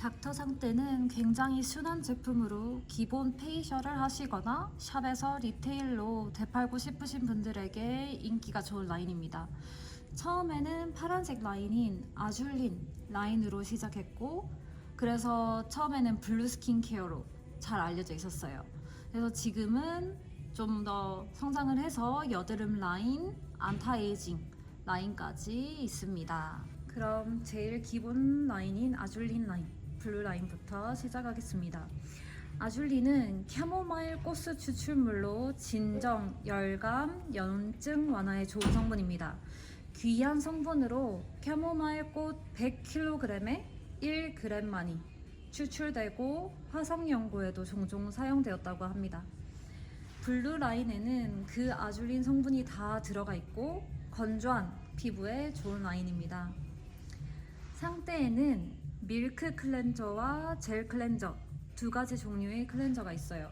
닥터 상태는 굉장히 순한 제품으로 기본 페이셜을 하시거나 샵에서 리테일로 되팔고 싶으신 분들에게 인기가 좋은 라인입니다. 처음에는 파란색 라인인 아줄린 라인으로 시작했고, 그래서 처음에는 블루 스킨케어로 잘 알려져 있었어요. 그래서 지금은 좀 더 성장을 해서 여드름 라인, 안타에이징 라인까지 있습니다. 그럼 제일 기본 라인인 아줄린 라인, 블루 라인부터 시작하겠습니다. 아줄린은 캐모마일 꽃수 추출물로 진정, 열감, 염증 완화에 좋은 성분입니다. 귀한 성분으로 캐모마일 꽃 100kg에 1g만이 추출되고 화성 연구에도 종종 사용되었다고 합니다. 블루 라인에는 그 아줄린 성분이 다 들어가 있고 건조한 피부에 좋은 라인입니다. 상대에는 밀크 클렌저와 젤 클렌저 두 가지 종류의 클렌저가 있어요.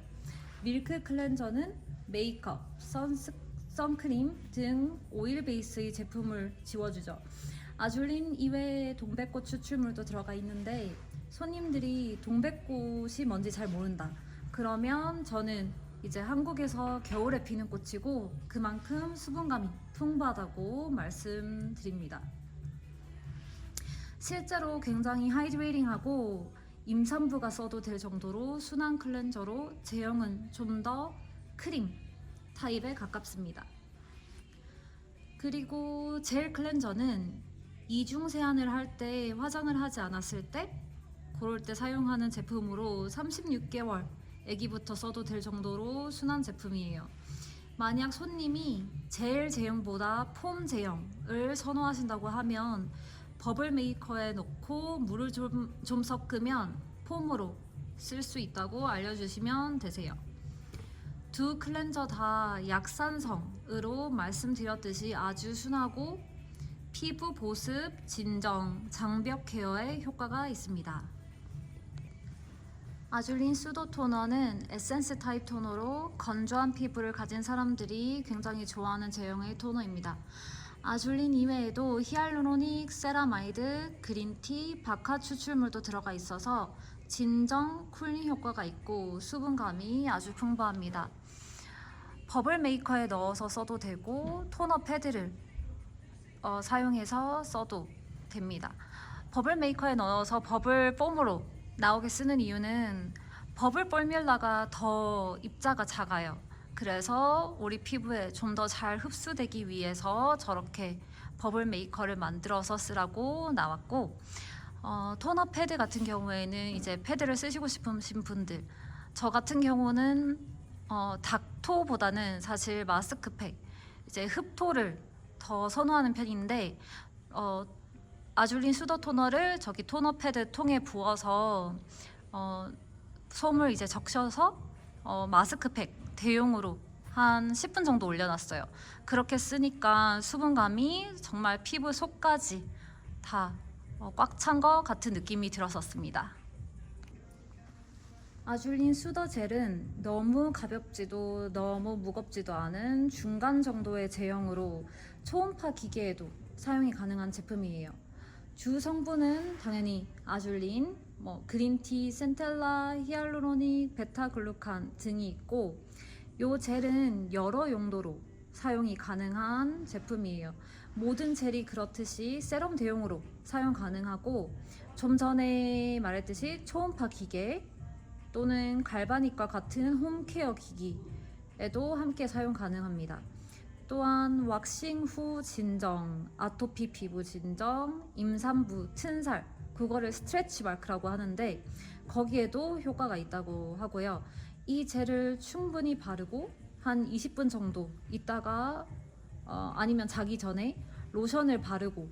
밀크 클렌저는 메이크업, 선크림 등 오일 베이스의 제품을 지워주죠. 아줄린 이외에 동백꽃 추출물도 들어가 있는데 손님들이 동백꽃이 뭔지 잘 모른다. 그러면 저는 이제 한국에서 겨울에 피는 꽃이고 그만큼 수분감이 풍부하다고 말씀드립니다. 실제로 굉장히 하이드레이팅하고 임산부가 써도 될 정도로 순한 클렌저로 제형은 좀 더 크림 타입에 가깝습니다. 그리고 젤 클렌저는 이중 세안을 할 때 화장을 하지 않았을 때 그럴 때 사용하는 제품으로 36개월 아기부터 써도 될 정도로 순한 제품이에요. 만약 손님이 젤 제형보다 폼 제형을 선호하신다고 하면 버블 메이커에 넣고 물을 좀 섞으면 폼으로 쓸 수 있다고 알려주시면 되세요. 두 클렌저 다 약산성으로 말씀드렸듯이 아주 순하고 피부 보습, 진정, 장벽 케어에 효과가 있습니다. 아줄린 수도 토너는 에센스 타입 토너로 건조한 피부를 가진 사람들이 굉장히 좋아하는 제형의 토너입니다. 아줄린 이외에도 히알루로닉, 세라마이드, 그린티, 바카 추출물도 들어가 있어서 진정, 쿨링 효과가 있고 수분감이 아주 풍부합니다. 버블 메이커에 넣어서 써도 되고 토너 패드를 사용해서 써도 됩니다. 버블 메이커에 넣어서 버블 폼으로 나오게 쓰는 이유는 버블 포뮬라가 더 입자가 작아요. 그래서 우리 피부에 좀 더 잘 흡수되기 위해서 저렇게 버블 메이커를 만들어서 쓰라고 나왔고, 토너 패드 같은 경우에는 이제 패드를 쓰시고 싶으신 분들, 저 같은 경우는 닥토보다는 사실 마스크팩, 이제 흡토를 더 선호하는 편인데 아줄린 수더 토너를 저기 토너 패드 통에 부어서 솜을 이제 적셔서 마스크팩 대용으로 한 10분 정도 올려놨어요. 그렇게 쓰니까 수분감이 정말 피부 속까지 다 꽉 찬 것 같은 느낌이 들었었습니다. 아줄린 수더 젤은 너무 가볍지도 너무 무겁지도 않은 중간 정도의 제형으로 초음파 기계에도 사용이 가능한 제품이에요. 주 성분은 당연히 아줄린, 그린티, 센텔라, 히알루로닉, 베타글루칸 등이 있고, 이 젤은 여러 용도로 사용이 가능한 제품이에요. 모든 젤이 그렇듯이 세럼 대용으로 사용 가능하고, 좀 전에 말했듯이 초음파 기계 또는 갈바닉과 같은 홈케어 기기에도 함께 사용 가능합니다. 또한 왁싱 후 진정, 아토피 피부 진정, 임산부 튼살, 그거를 스트레치 마크라고 하는데 거기에도 효과가 있다고 하고요. 이 젤을 충분히 바르고 한 20분 정도 있다가 아니면 자기 전에 로션을 바르고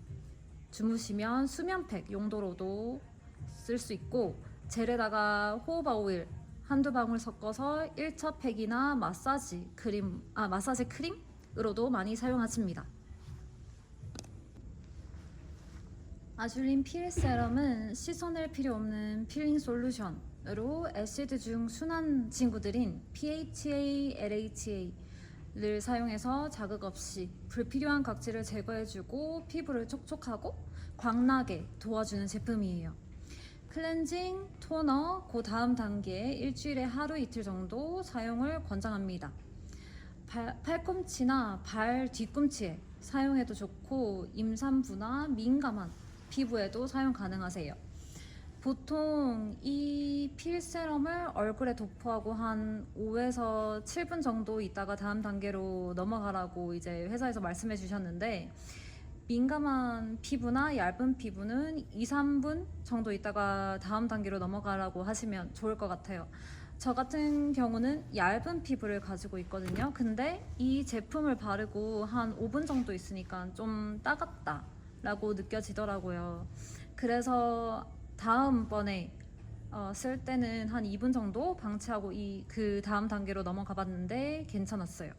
주무시면 수면팩 용도로도 쓸 수 있고, 젤에다가 호호바 오일 한두 방울 섞어서 1차 팩이나 마사지 크림으로도 많이 사용하십니다. 아줄린 필 세럼은 씻어낼 필요 없는 필링 솔루션으로 애시드 중 순한 친구들인 PHA, LHA를 사용해서 자극 없이 불필요한 각질을 제거해주고 피부를 촉촉하고 광나게 도와주는 제품이에요. 클렌징, 토너, 그 다음 단계에 일주일에 하루 이틀 정도 사용을 권장합니다. 팔꿈치나 발 뒤꿈치에 사용해도 좋고 임산부나 민감한 피부에도 사용 가능하세요. 보통 이 필세럼을 얼굴에 도포하고 한 5에서 7분 정도 있다가 다음 단계로 넘어가라고 이제 회사에서 말씀해 주셨는데, 민감한 피부나 얇은 피부는 2, 3분 정도 있다가 다음 단계로 넘어가라고 하시면 좋을 것 같아요. 저 같은 경우는 얇은 피부를 가지고 있거든요. 근데 이 제품을 바르고 한 5분 정도 있으니까 좀 따갑다 라고 느껴지더라고요. 그래서 다음번에 쓸 때는 한 2분 정도 방치하고 그 다음 단계로 넘어가 봤는데 괜찮았어요.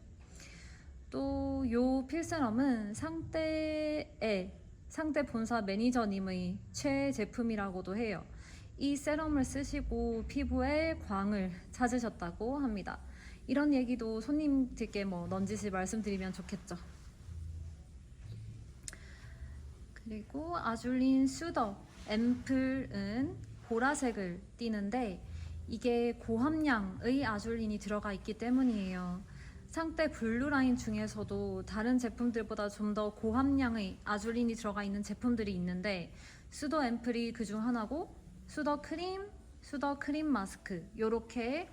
또 요 필세럼은 상대 본사 매니저님의 최애 제품이라고도 해요. 이 세럼을 쓰시고 피부에 광을 찾으셨다고 합니다. 이런 얘기도 손님들께 넌지시 말씀드리면 좋겠죠. 그리고 아줄린 수더 앰플은 보라색을 띠는데 이게 고함량의 아줄린이 들어가 있기 때문이에요. 상대 블루라인 중에서도 다른 제품들보다 좀 더 고함량의 아줄린이 들어가 있는 제품들이 있는데 수더 앰플이 그중 하나고, 수더 크림 마스크, 요렇게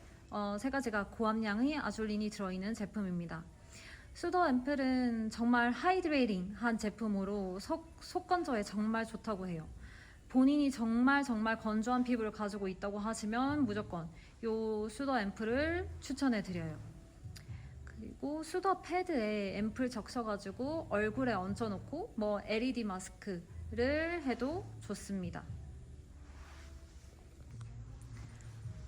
세 가지가 고함량의 아줄린이 들어있는 제품입니다. 수더 앰플은 정말 하이드레이팅한 제품으로 속 건조에 정말 좋다고 해요. 본인이 정말 건조한 피부를 가지고 있다고 하시면 무조건 요 수더 앰플을 추천해 드려요. 그리고 수더 패드에 앰플 적셔가지고 얼굴에 얹어놓고 LED 마스크를 해도 좋습니다.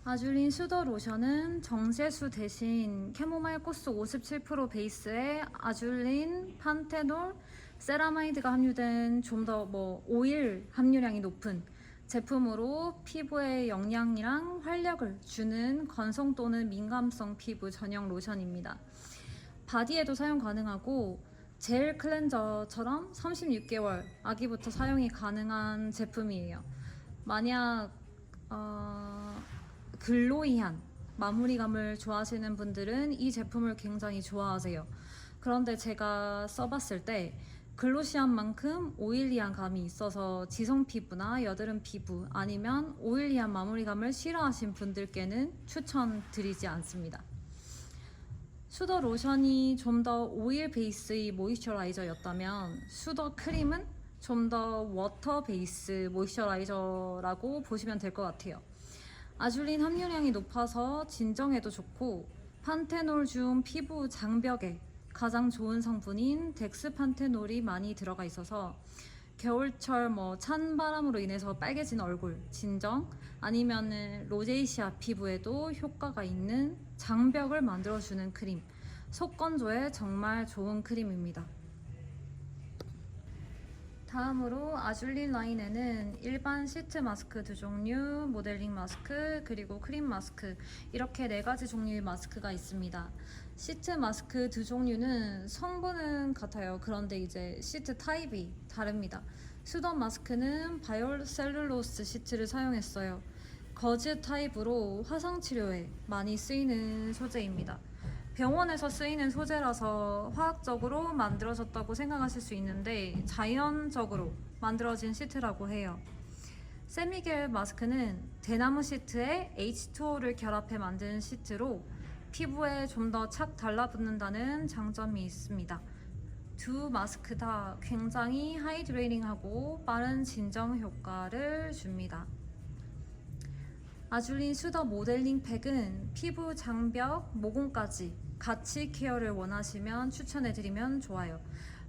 아줄린 수더 로션은 정제수 대신 캐모마일 꽃수 57% 베이스에 아줄린, 판테놀, 세라마이드가 함유된 좀 더 오일 함유량이 높은 제품으로 피부에 영양이랑 활력을 주는 건성 또는 민감성 피부 전용 로션입니다. 바디에도 사용 가능하고 젤 클렌저처럼 36개월 아기부터 사용이 가능한 제품이에요. 만약 글로이한 마무리감을 좋아하시는 분들은 이 제품을 굉장히 좋아하세요. 그런데 제가 써봤을 때 글로시한 만큼 오일리한 감이 있어서 지성 피부나 여드름 피부 아니면 오일리한 마무리감을 싫어하신 분들께는 추천드리지 않습니다. 수더 로션이 좀 더 오일 베이스의 모이스처라이저였다면 수더 크림은 좀 더 워터 베이스 모이스처라이저라고 보시면 될 것 같아요. 아줄린 함유량이 높아서 진정에도 좋고, 판테놀 중 피부 장벽에 가장 좋은 성분인 덱스판테놀이 많이 들어가 있어서 겨울철 찬 바람으로 인해서 빨개진 얼굴, 진정 아니면 로제이시아 피부에도 효과가 있는 장벽을 만들어주는 크림, 속 건조에 정말 좋은 크림입니다. 다음으로 아줄린 라인에는 일반 시트 마스크 2종류, 모델링 마스크, 그리고 크림 마스크, 이렇게 4가지 종류의 마스크가 있습니다. 시트 마스크 2종류는 성분은 같아요. 그런데 이제 시트 타입이 다릅니다. 수더 마스크는 바이오셀룰로스 시트를 사용했어요. 거즈 타입으로 화상 치료에 많이 쓰이는 소재입니다. 병원에서 쓰이는 소재라서 화학적으로 만들어졌다고 생각하실 수 있는데 자연적으로 만들어진 시트라고 해요. 세미겔 마스크는 대나무 시트에 H2O를 결합해 만든 시트로 피부에 좀 더 착 달라붙는다는 장점이 있습니다. 두 마스크 다 굉장히 하이드레이팅하고 빠른 진정 효과를 줍니다. 아줄린 수더 모델링 팩은 피부 장벽, 모공까지 같이 케어를 원하시면 추천해드리면 좋아요.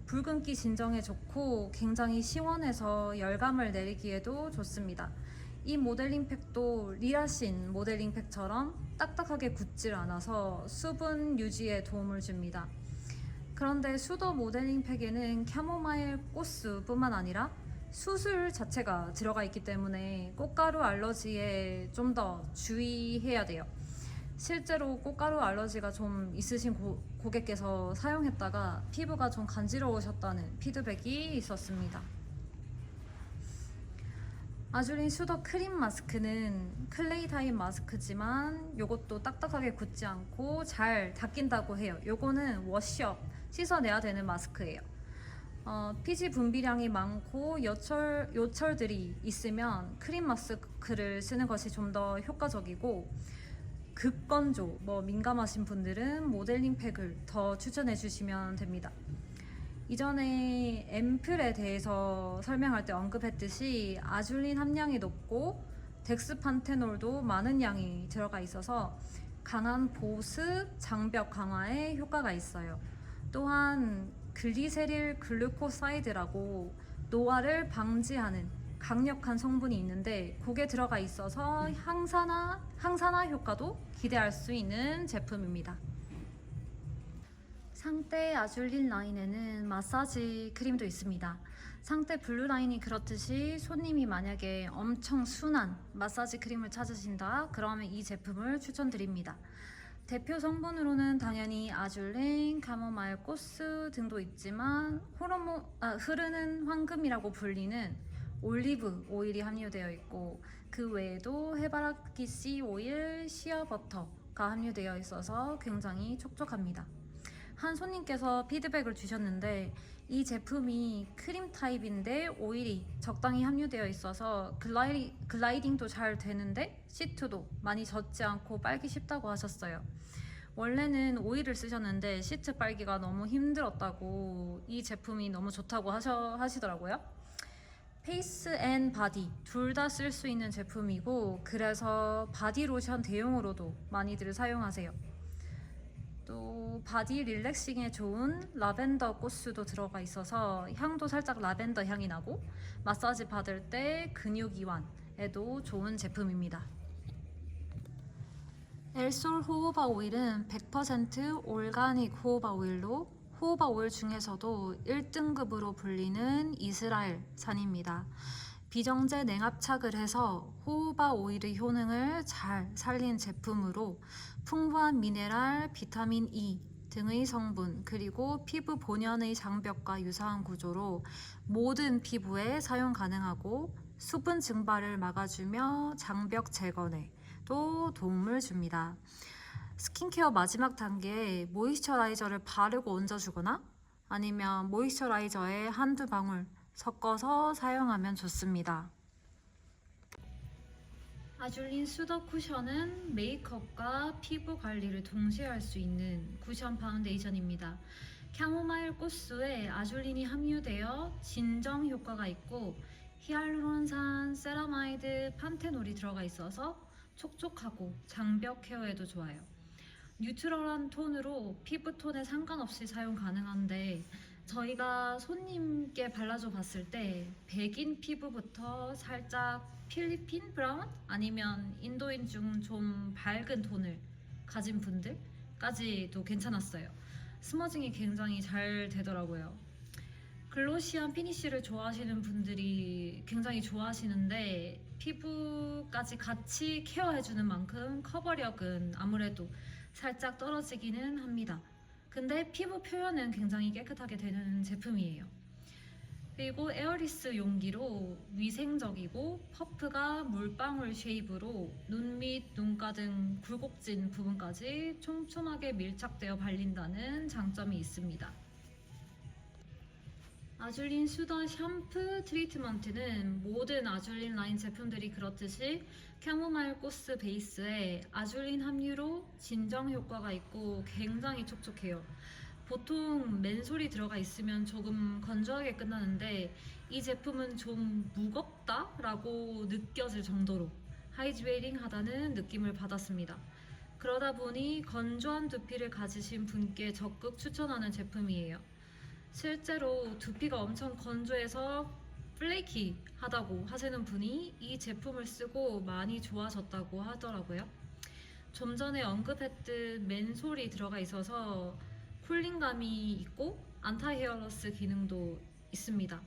붉은기 진정에 좋고 굉장히 시원해서 열감을 내리기에도 좋습니다. 이 모델링 팩도 리라신 모델링 팩처럼 딱딱하게 굳질 않아서 수분 유지에 도움을 줍니다. 그런데 수더 모델링 팩에는 캐모마일 꽃수뿐만 아니라 수술 자체가 들어가 있기 때문에 꽃가루 알러지에 좀 더 주의해야 돼요. 실제로 꽃가루 알러지가 좀 있으신 고객께서 사용했다가 피부가 좀 간지러우셨다는 피드백이 있었습니다. 아줄린 슈더 크림 마스크는 클레이 타입 마스크지만 요것도 딱딱하게 굳지 않고 잘 닦인다고 해요. 요거는 워시업 씻어내야 되는 마스크예요. 피지 분비량이 많고 요철들이 있으면 크림 마스크를 쓰는 것이 좀 더 효과적이고, 극건조, 민감하신 분들은 모델링 팩을 더 추천해 주시면 됩니다. 이전에 앰플에 대해서 설명할 때 언급했듯이 아줄린 함량이 높고 덱스판테놀도 많은 양이 들어가 있어서 강한 보습, 장벽 강화에 효과가 있어요. 또한 글리세릴 글루코사이드라고 노화를 방지하는 강력한 성분이 있는데 그게 들어가 있어서 항산화 효과도 기대할 수 있는 제품입니다. 상태 아줄린 라인에는 마사지 크림도 있습니다. 상태 블루 라인이 그렇듯이 손님이 만약에 엄청 순한 마사지 크림을 찾으신다 그러면 이 제품을 추천드립니다. 대표 성분으로는 당연히 아줄린, 카모마일 코스 등도 있지만 흐르는 황금이라고 불리는 올리브 오일이 함유되어 있고, 그 외에도 해바라기 씨 오일, 시어버터가 함유되어 있어서 굉장히 촉촉합니다. 한 손님께서 피드백을 주셨는데 이 제품이 크림 타입인데 오일이 적당히 함유되어 있어서 글라이딩도 잘 되는데 시트도 많이 젖지 않고 빨기 쉽다고 하셨어요. 원래는 오일을 쓰셨는데 시트 빨기가 너무 힘들었다고 이 제품이 너무 좋다고 하시더라고요. 페이스 앤 바디 둘 다 쓸 수 있는 제품이고, 그래서 바디 로션 대용으로도 많이들 사용하세요. 또 바디 릴렉싱에 좋은 라벤더 꽃수도 들어가 있어서 향도 살짝 라벤더 향이 나고 마사지 받을 때 근육 이완에도 좋은 제품입니다. 엘솔 호호바 오일은 100% 올가닉 호호바 오일로 호호바 오일 중에서도 1등급으로 불리는 이스라엘산입니다. 비정제 냉압착을 해서 호호바 오일의 효능을 잘 살린 제품으로 풍부한 미네랄, 비타민 E 등의 성분, 그리고 피부 본연의 장벽과 유사한 구조로 모든 피부에 사용 가능하고 수분 증발을 막아주며 장벽 제거에도 도움을 줍니다. 스킨케어 마지막 단계에 모이스처라이저를 바르고 얹어주거나 아니면 모이스처라이저에 한두 방울 섞어서 사용하면 좋습니다. 아줄린 수더 쿠션은 메이크업과 피부 관리를 동시에 할 수 있는 쿠션 파운데이션입니다. 캐모마일 꽃수에 아줄린이 함유되어 진정 효과가 있고 히알루론산, 세라마이드, 판테놀이 들어가 있어서 촉촉하고 장벽 케어에도 좋아요. 뉴트럴한 톤으로 피부톤에 상관없이 사용 가능한데, 저희가 손님께 발라줘 봤을 때 백인 피부부터 살짝 필리핀 브라운 아니면 인도인 중 좀 밝은 톤을 가진 분들까지도 괜찮았어요. 스머징이 굉장히 잘 되더라고요. 글로시한 피니쉬를 좋아하시는 분들이 굉장히 좋아하시는데 피부까지 같이 케어해주는 만큼 커버력은 아무래도 살짝 떨어지기는 합니다. 근데 피부 표현은 굉장히 깨끗하게 되는 제품이에요. 그리고 에어리스 용기로 위생적이고 퍼프가 물방울 쉐입으로 눈 및 눈가 등 굴곡진 부분까지 촘촘하게 밀착되어 발린다는 장점이 있습니다. 아줄린 수더 샴푸 트리트먼트는 모든 아줄린 라인 제품들이 그렇듯이 캐모마일 코스 베이스에 아줄린 함유로 진정 효과가 있고 굉장히 촉촉해요. 보통 맨솔이 들어가 있으면 조금 건조하게 끝나는데 이 제품은 좀 무겁다라고 느껴질 정도로 하이드레이팅 하다는 느낌을 받았습니다. 그러다 보니 건조한 두피를 가지신 분께 적극 추천하는 제품이에요. 실제로 두피가 엄청 건조해서 플레이키하다고 하시는 분이 이 제품을 쓰고 많이 좋아졌다고 하더라고요. 좀 전에 언급했듯 맨솔이 들어가 있어서 쿨링감이 있고 안티 헤어로스 기능도 있습니다.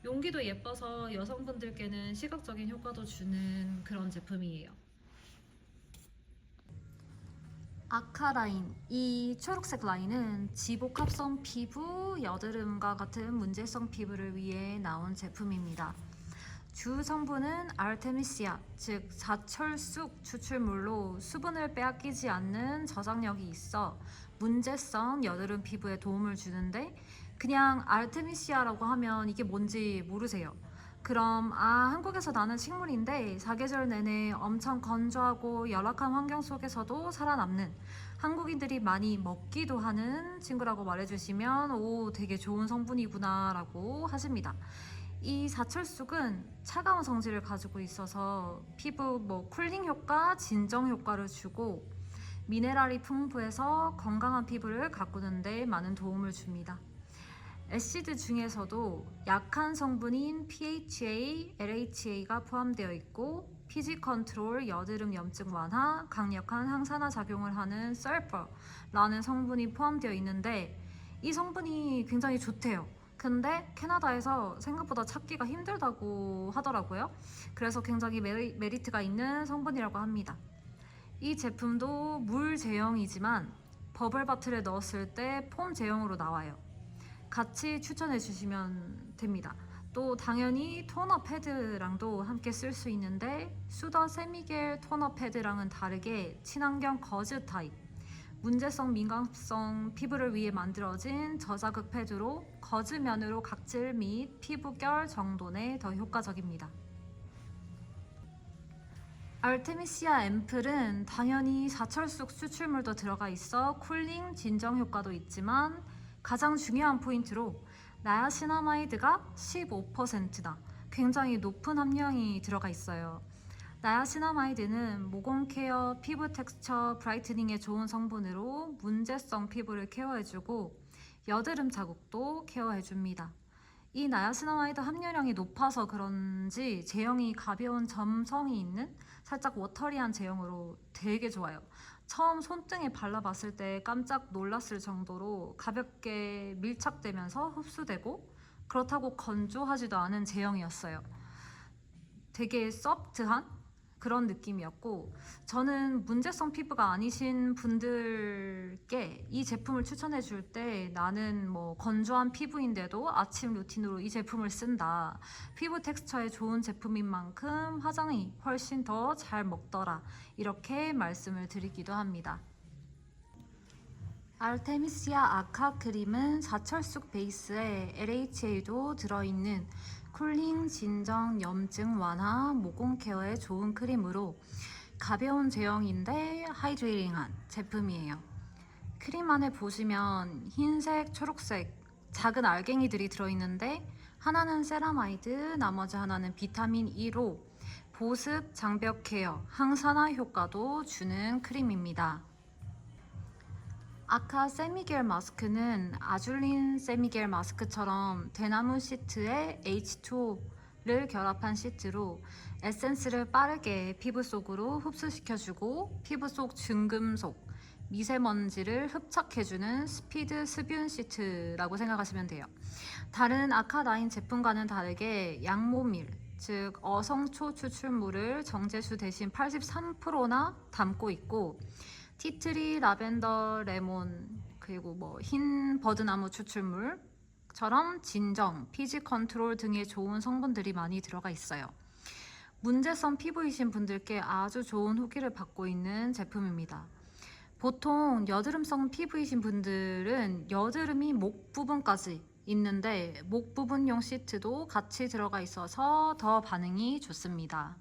용기도 예뻐서 여성분들께는 시각적인 효과도 주는 그런 제품이에요. 아카 라인, 이 초록색 라인은 지복합성 피부, 여드름과 같은 문제성 피부를 위해 나온 제품입니다. 주 성분은 아르테미시아, 즉 사철쑥 추출물로 수분을 빼앗기지 않는 저장력이 있어 문제성 여드름 피부에 도움을 주는데, 그냥 아르테미시아라고 하면 이게 뭔지 모르세요? 그럼 한국에서 나는 식물인데 사계절 내내 엄청 건조하고 열악한 환경 속에서도 살아남는, 한국인들이 많이 먹기도 하는 친구라고 말해주시면 오, 되게 좋은 성분이구나 라고 하십니다. 이 사철쑥은 차가운 성질을 가지고 있어서 피부 쿨링 효과, 진정 효과를 주고 미네랄이 풍부해서 건강한 피부를 가꾸는 데 많은 도움을 줍니다. 애시드 중에서도 약한 성분인 PHA, LHA가 포함되어 있고 피지 컨트롤, 여드름 염증 완화, 강력한 항산화 작용을 하는 설퍼라는 성분이 포함되어 있는데, 이 성분이 굉장히 좋대요. 근데 캐나다에서 생각보다 찾기가 힘들다고 하더라고요. 그래서 굉장히 메리트가 있는 성분이라고 합니다. 이 제품도 물 제형이지만 버블바틀에 넣었을 때 폼 제형으로 나와요. 같이 추천해 주시면 됩니다. 또 당연히 토너 패드랑도 함께 쓸 수 있는데, 수더 세미겔 토너 패드랑은 다르게 친환경 거즈 타입, 문제성 민감성 피부를 위해 만들어진 저자극 패드로 거즈면으로 각질 및 피부결 정돈에 더 효과적입니다. 알테미시아 앰플은 당연히 사철쑥 추출물도 들어가 있어 쿨링, 진정 효과도 있지만 가장 중요한 포인트로 나야시나마이드가 15%나 굉장히 높은 함량이 들어가 있어요. 나야시나마이드는 모공 케어, 피부 텍스처, 브라이트닝에 좋은 성분으로 문제성 피부를 케어해주고 여드름 자국도 케어해줍니다. 이 나야시나마이드 함유량이 높아서 그런지 제형이 가벼운 점성이 있는 살짝 워터리한 제형으로 되게 좋아요. 처음 손등에 발라봤을 때 깜짝 놀랐을 정도로 가볍게 밀착되면서 흡수되고, 그렇다고 건조하지도 않은 제형이었어요. 되게 소프트한 그런 느낌이었고, 저는 문제성 피부가 아니신 분들께 이 제품을 추천해 줄 때 나는 건조한 피부인데도 아침 루틴으로 이 제품을 쓴다, 피부 텍스처에 좋은 제품인 만큼 화장이 훨씬 더 잘 먹더라, 이렇게 말씀을 드리기도 합니다. 알테미시아 아카 크림은 사철쑥 베이스에 LHA도 들어있는 쿨링, 진정, 염증 완화, 모공 케어에 좋은 크림으로 가벼운 제형인데 하이드레이팅한 제품이에요. 크림 안에 보시면 흰색, 초록색 작은 알갱이들이 들어있는데, 하나는 세라마이드, 나머지 하나는 비타민 E로 보습, 장벽 케어, 항산화 효과도 주는 크림입니다. 아카 세미겔 마스크는 아줄린 세미겔 마스크처럼 대나무 시트에 H2O를 결합한 시트로 에센스를 빠르게 피부 속으로 흡수시켜주고 피부 속 중금속, 미세먼지를 흡착해주는 스피드 습윤 시트라고 생각하시면 돼요. 다른 아카나인 제품과는 다르게 양모밀, 즉 어성초 추출물을 정제수 대신 83%나 담고 있고, 티트리, 라벤더, 레몬, 그리고 흰 버드나무 추출물처럼 진정, 피지 컨트롤 등의 좋은 성분들이 많이 들어가 있어요. 문제성 피부이신 분들께 아주 좋은 후기를 받고 있는 제품입니다. 보통 여드름성 피부이신 분들은 여드름이 목 부분까지 있는데 목 부분용 시트도 같이 들어가 있어서 더 반응이 좋습니다.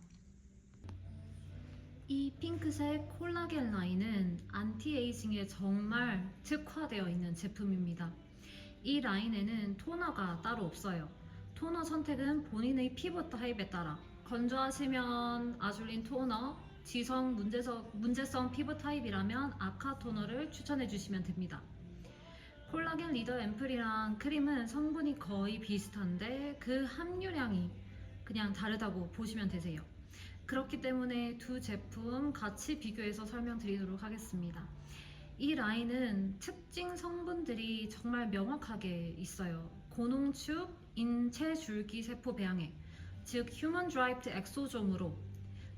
이 핑크색 콜라겐 라인은 안티에이징에 정말 특화되어 있는 제품입니다. 이 라인에는 토너가 따로 없어요. 토너 선택은 본인의 피부 타입에 따라, 건조하시면 아줄린 토너, 지성 문제성 피부 타입이라면 아카 토너를 추천해 주시면 됩니다. 콜라겐 리더 앰플이랑 크림은 성분이 거의 비슷한데 그 함유량이 그냥 다르다고 보시면 되세요. 그렇기 때문에 두 제품 같이 비교해서 설명드리도록 하겠습니다. 이 라인은 특징 성분들이 정말 명확하게 있어요. 고농축 인체 줄기 세포 배양액, 즉 휴먼 드라이브드 엑소좀으로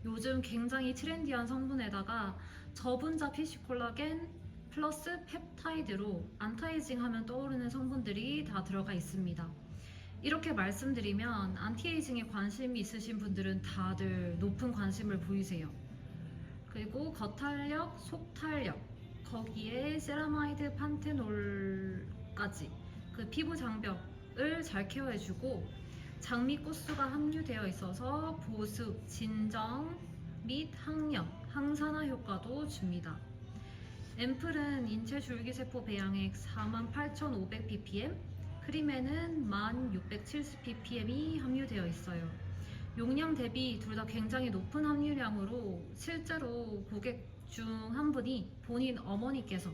요즘 굉장히 트렌디한 성분에다가 저분자 PC 콜라겐 플러스 펩타이드로 안타이징 하면 떠오르는 성분들이 다 들어가 있습니다. 이렇게 말씀드리면 안티에이징에 관심이 있으신 분들은 다들 높은 관심을 보이세요. 그리고 겉탄력, 속탄력, 거기에 세라마이드 판테놀까지 그 피부 장벽을 잘 케어해주고 장미꽃수가 함유되어 있어서 보습, 진정 및 항염, 항산화 효과도 줍니다. 앰플은 인체 줄기세포 배양액 48,500ppm, 크림에는 1670ppm이 함유되어 있어요. 용량 대비 둘 다 굉장히 높은 함유량으로 실제로 고객 중 한 분이 본인 어머니께서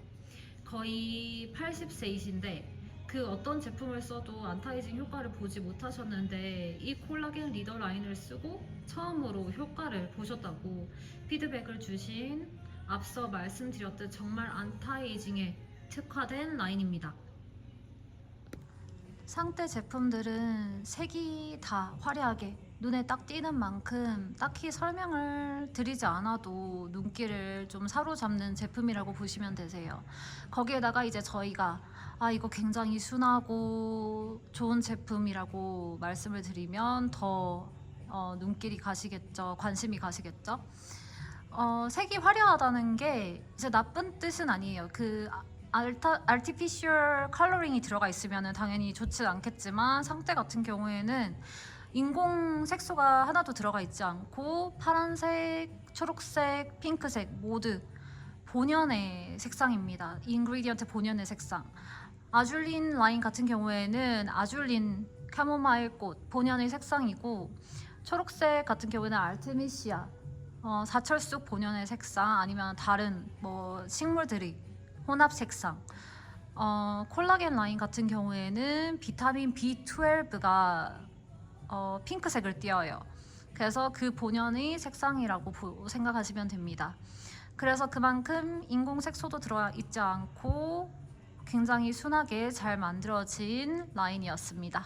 거의 80세이신데 그 어떤 제품을 써도 안타이징 효과를 보지 못하셨는데 이 콜라겐 리더 라인을 쓰고 처음으로 효과를 보셨다고 피드백을 주신 앞서 말씀드렸듯 정말 안타이징에 특화된 라인입니다. 상대 제품들은 색이 다 화려하게 눈에 딱 띄는 만큼 딱히 설명을 드리지 않아도 눈길을 좀 사로잡는 제품이라고 보시면 되세요. 거기에다가 이제 저희가 이거 굉장히 순하고 좋은 제품이라고 말씀을 드리면 더 눈길이 가시겠죠. 관심이 가시겠죠. 색이 화려하다는 게 이제 나쁜 뜻은 아니에요. 그 artificial coloring이 들어가 있으면 당연히 좋지 않겠지만 상대 같은 경우에는 인공 색소가 하나도 들어가 있지 않고 파란색, 초록색, 핑크색 모두 본연의 색상입니다. 인그리디언트 본연의 색상. 아줄린 라인 같은 경우에는 아줄린 카모마일 꽃 본연의 색상이고, 초록색 같은 경우에는 알테미시아 사철쑥 본연의 색상, 아니면 다른 식물들이 혼합 색상. 콜라겐 라인 같은 경우에는 비타민 B12가 핑크색을 띄어요. 그래서 그 본연의 색상이라고 생각하시면 됩니다. 그래서 그만큼 인공 색소도 들어가 있지 않고 굉장히 순하게 잘 만들어진 라인이었습니다.